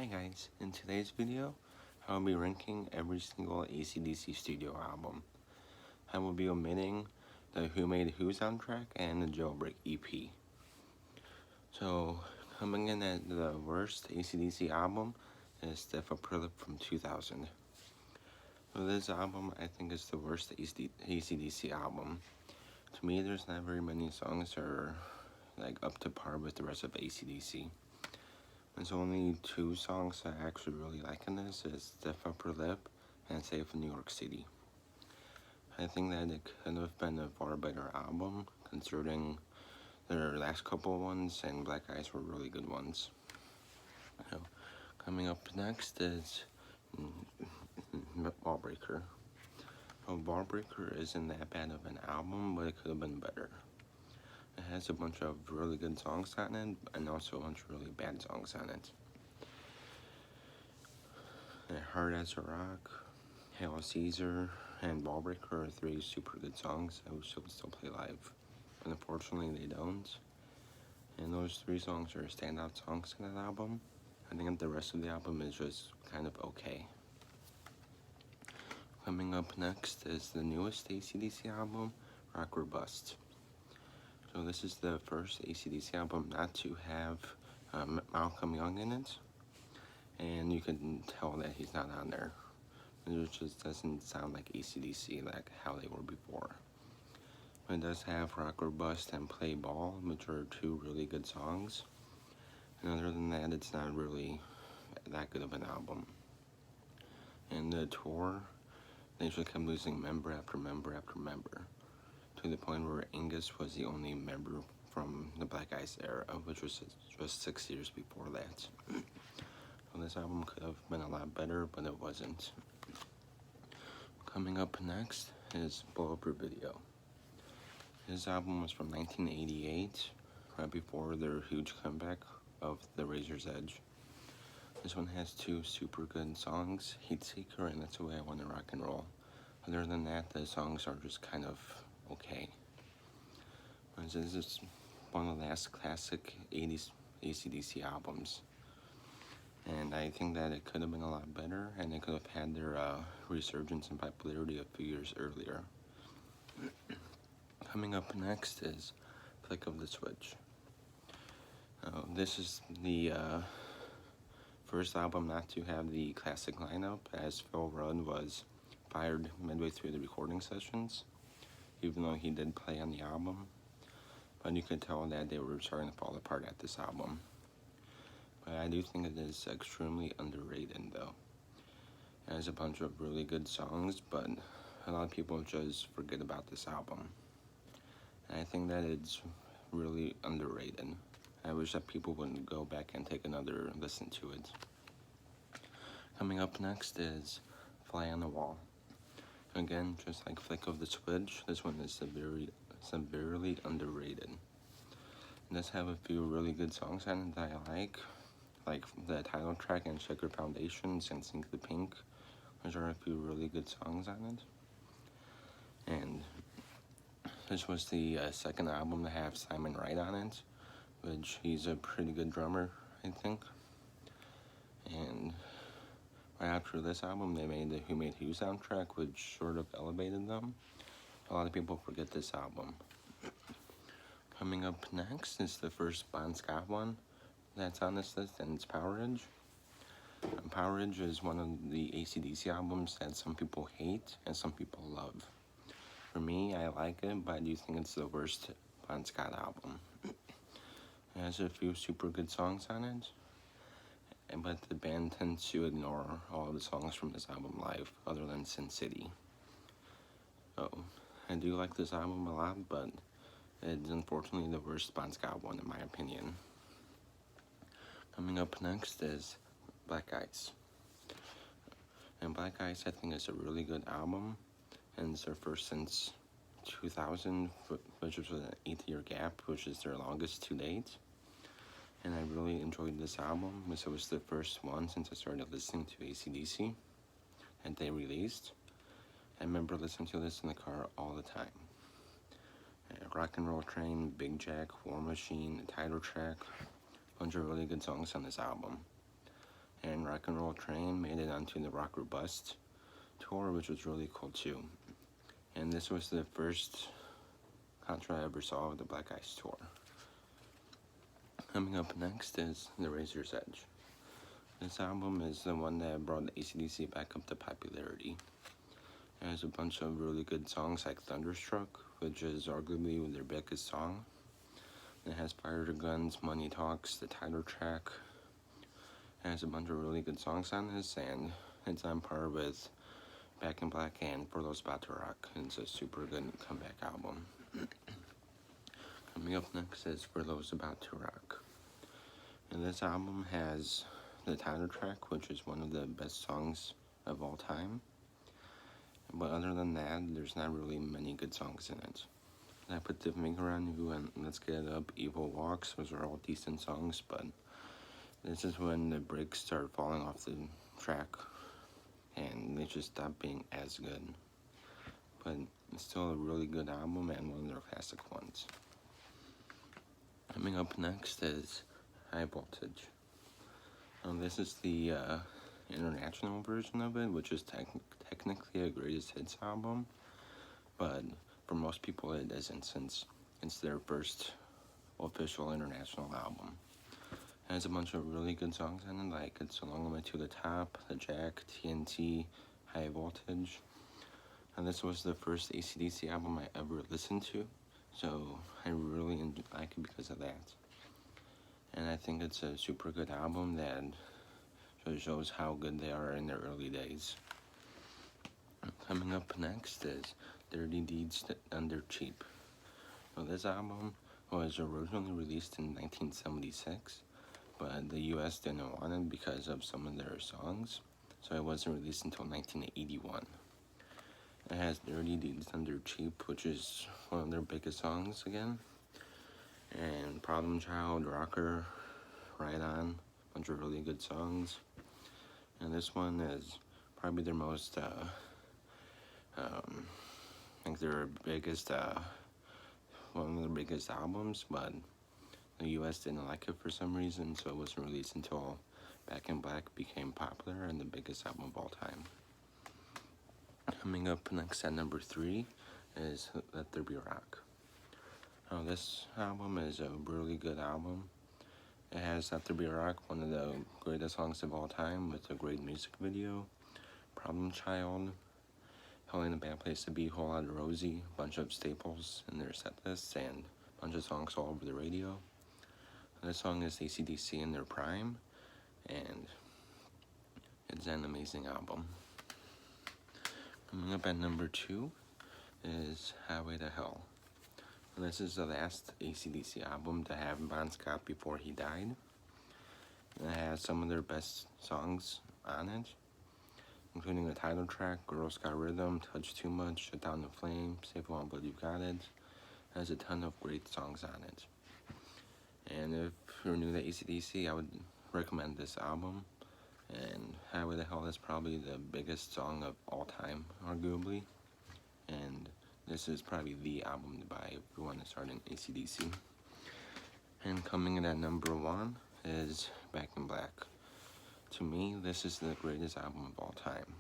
Hi guys, in today's video, I will be ranking every single AC/DC studio album. I will be omitting the Who Made Who soundtrack and the Jailbreak EP. So, coming in at the worst AC/DC album is Death of Prilip from 2000. So this album, I think, is the worst AC/DC album. To me, there's not very many songs that are up to par with the rest of AC/DC. There's only two songs I actually really like in this. It's Def Upper Lip and Safe in New York City. I think that it could have been a far better album, considering their last couple ones and Black Eyes were really good ones. So, coming up next is Ballbreaker. Well, Ballbreaker isn't that bad of an album, but it could have been better. It has a bunch of really good songs on it, and also a bunch of really bad songs on it. Hard as a Rock, Hail Caesar, and Ballbreaker are three super good songs I wish they would still play live. But unfortunately they don't. And those three songs are standout songs in that album. I think the rest of the album is just kind of okay. Coming up next is the newest AC/DC album, Rock or Bust. So this is the first AC/DC album not to have Malcolm Young in it, and you can tell that he's not on there. It just doesn't sound like AC/DC like how they were before. It does have Rock or Bust and Play Ball, which are two really good songs. And other than that, it's not really that good of an album. And the tour, they just kept losing member after member after member, to the point where Angus was the only member from the Black Eyes era, which was just 6 years before that. So this album could have been a lot better, but it wasn't. Coming up next is Blow Up Your Video. This album was from 1988, right before their huge comeback of The Razor's Edge. This one has two super good songs, Heat Seeker and That's the Way I Want to Rock and Roll. Other than that, the songs are just kind of okay. This is one of the last classic 80s AC/DC albums. And I think that it could have been a lot better, and it could have had their resurgence in popularity a few years earlier. Coming up next is Flick of the Switch. This is the first album not to have the classic lineup, as Phil Rudd was fired midway through the recording sessions, even though he did play on the album. But you could tell that they were starting to fall apart at this album. But I do think it is extremely underrated, though. It has a bunch of really good songs, but a lot of people just forget about this album. And I think that it's really underrated. I wish that people would go back and take another listen to it. Coming up next is Fly on the Wall. Again, just like Flick of the Switch, this one is severely underrated. It does have a few really good songs on it that I like the title track and Shaker Foundations and Sink the Pink. Those are a few really good songs on it. And this was the second album to have Simon Wright on it, which he's a pretty good drummer, I think. And right after this album, they made the Who Made Who soundtrack, which sort of elevated them. A lot of people forget this album. Coming up next is the first Bon Scott one that's on this list, and it's Power Ridge. Power Ridge is one of the AC/DC albums that some people hate and some people love. For me, I like it, but I do think it's the worst Bon Scott album. It has a few super good songs on it, but the band tends to ignore all of the songs from this album live, other than Sin City. So, I do like this album a lot, but it's unfortunately the worst Bon Scott one in my opinion. Coming up next is Black Eyes. And Black Eyes, I think, is a really good album, and it's their first since 2000, which was an 8-year gap, which is their longest to date. And I really enjoyed this album, because it was the first one since I started listening to AC/DC that they released. I remember listening to this in the car all the time. Rock and Roll Train, Big Jack, War Machine, Title Track, a bunch of really good songs on this album. And Rock and Roll Train made it onto the Rock or Bust tour, which was really cool too. And this was the first concert I ever saw of the Black Ice tour. Coming up next is The Razor's Edge. This album is the one that brought AC/DC back up to popularity. It has a bunch of really good songs like Thunderstruck, which is arguably their biggest song. It has Fire to Guns, Money Talks, the title track. It has a bunch of really good songs on this, and it's on par with Back in Black and For Those About to Rock. It's a super good comeback album. Coming up next is For Those About to Rock. And this album has the title track, which is one of the best songs of all time. But other than that, there's not really many good songs in it. I put The Finger on You and Let's Get It Up, Evil Walks. Those are all decent songs, but this is when the breaks start falling off the track and they just stop being as good. But it's still a really good album and one of their classic ones. Coming up next is High Voltage. This is the international version of it, which is technically a greatest hits album, but for most people it isn't, since it's their first official international album. It has a bunch of really good songs on it, like It's a Long Way to the Top, The Jack, TNT, High Voltage. And this was the first AC/DC album I ever listened to, so I really like it because of that. And I think it's a super good album that shows how good they are in their early days. Coming up next is Dirty Deeds Done Dirt Cheap. Well, this album was originally released in 1976, but the US didn't want it because of some of their songs, so it wasn't released until 1981. It has Dirty Deeds Done Dirt Cheap, which is one of their biggest songs again, and Problem Child, Rocker, Right On, a bunch of really good songs. And this one is probably their most, I think their biggest, one of their biggest albums, but the US didn't like it for some reason, so it wasn't released until Back in Black became popular and the biggest album of all time. Coming up next at number 3 is Let There Be Rock. This album is a really good album. It has Let There Be Rock, one of the greatest songs of all time, with a great music video. Problem Child, Hell Ain't a Bad Place to Be, Whole Lotta Rosie, a bunch of staples in their set lists, and a bunch of songs all over the radio. This song is AC/DC in their prime, and it's an amazing album. Coming up at number 2 is Highway to Hell. And this is the last AC/DC album to have Bon Scott before he died. And it has some of their best songs on it, including the title track, Girls Got Rhythm, Touch Too Much, Shut Down the Flame, Save One But You Got It. It has a ton of great songs on it. And if you're new to AC/DC, I would recommend this album. And Highway to Hell is probably the biggest song of all time, arguably. And this is probably the album to buy if you want to start in AC/DC. And coming in at number 1 is Back in Black. To me, this is the greatest album of all time.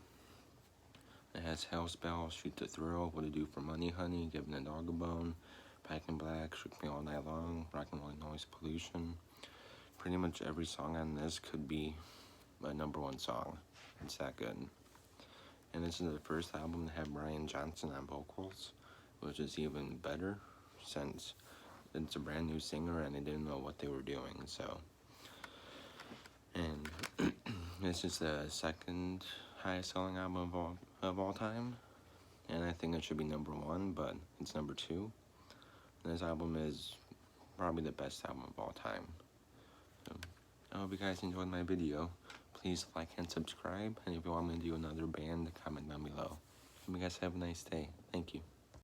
It has Hellspell, Shoot the Thrill, What to Do for Money Honey, Giving a Dog a Bone, Back in Black, Shook Me All Night Long, Rock and Roll Noise Pollution. Pretty much every song on this could be my number 1 song. It's that good. And this is the first album to have Brian Johnson on vocals, which is even better since it's a brand new singer and they didn't know what they were doing. So, and this is the second highest selling album of all time, and I think it should be number 1, but it's number 2. And this album is probably the best album of all time. So, I hope you guys enjoyed my video. Please like and subscribe, and if you want me to do another band, comment down below. Hope you guys have a nice day. Thank you.